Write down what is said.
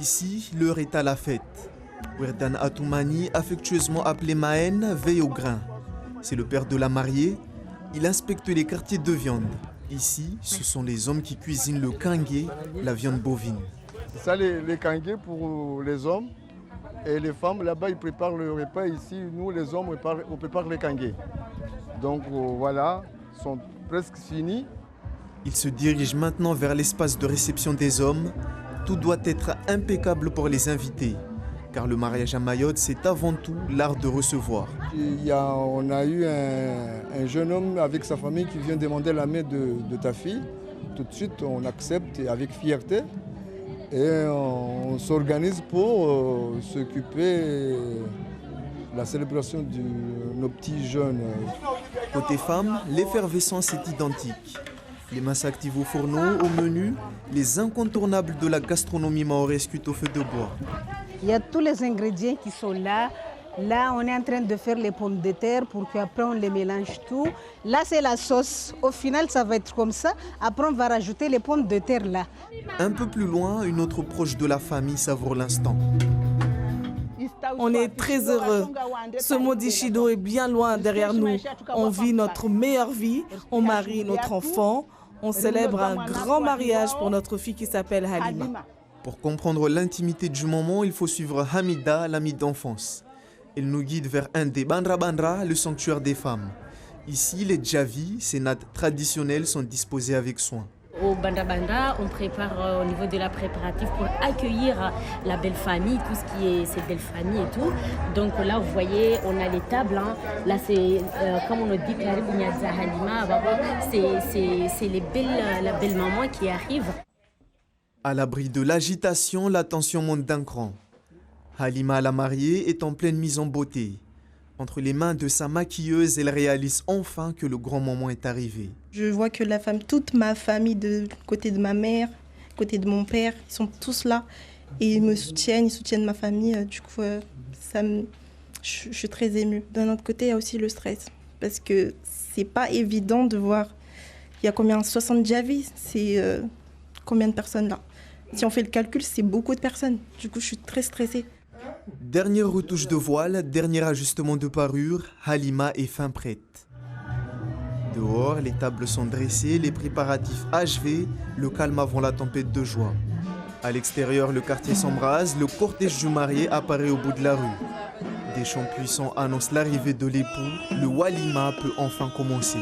Ici, l'heure est à la fête. Werdan Atoumani, affectueusement appelé Mahen, veille au grain. C'est le père de la mariée. Il inspecte les quartiers de viande. Ici, ce sont les hommes qui cuisinent le kangué, la viande bovine. C'est ça les kangués pour les hommes. Et les femmes, là-bas, ils préparent le repas. Ici, nous, les hommes, on prépare les kangués. Donc voilà, ils sont presque finis. Il se dirige maintenant vers l'espace de réception des hommes. Tout doit être impeccable pour les invités. Car le mariage à Mayotte, c'est avant tout l'art de recevoir. On a eu un jeune homme avec sa famille qui vient demander la main de ta fille. Tout de suite, on accepte avec fierté. Et on s'organise pour s'occuper de la célébration de nos petits jeunes. Côté femmes, l'effervescence est identique. Les masses actives au fourneau, au menu, les incontournables de la gastronomie mahoraise cuite au feu de bois. Il y a tous les ingrédients qui sont là. Là, on est en train de faire les pommes de terre pour qu'après on les mélange tout. Là, c'est la sauce. Au final, ça va être comme ça. Après, on va rajouter les pommes de terre là. Un peu plus loin, une autre proche de la famille savoure l'instant. On est très heureux. Ce maudit Chido est bien loin derrière nous. On vit notre meilleure vie. On marie notre enfant. On célèbre un grand mariage pour notre fille qui s'appelle Halima. Pour comprendre l'intimité du moment, il faut suivre Hamida, l'amie d'enfance. Elle nous guide vers un des Bandra Bandra, le sanctuaire des femmes. Ici, les djavis, ces nattes traditionnelles, sont disposées avec soin. Au Bandra Bandra, on prépare au niveau de la préparatif pour accueillir la belle famille, tout ce qui est cette belle famille et tout. Donc là, vous voyez, on a les tables. Hein. Là, c'est comme on a dit, Halima, c'est la belle maman qui arrive. À l'abri de l'agitation, la tension monte d'un cran. Halima, la mariée, est en pleine mise en beauté. Entre les mains de sa maquilleuse, elle réalise enfin que le grand moment est arrivé. Je vois que toute ma famille, de côté de ma mère, côté de mon père, ils sont tous là et ils me soutiennent, ils soutiennent ma famille. Du coup, je suis très émue. D'un autre côté, il y a aussi le stress parce que c'est pas évident de voir. Il y a combien 70 djavis, c'est combien de personnes là? Si on fait le calcul, c'est beaucoup de personnes. Du coup, je suis très stressée. Dernière retouche de voile, dernier ajustement de parure, Halima est fin prête. Dehors, les tables sont dressées, les préparatifs achevés, le calme avant la tempête de joie. À l'extérieur, le quartier s'embrase, le cortège du marié apparaît au bout de la rue. Des chants puissants annoncent l'arrivée de l'époux, le walima peut enfin commencer.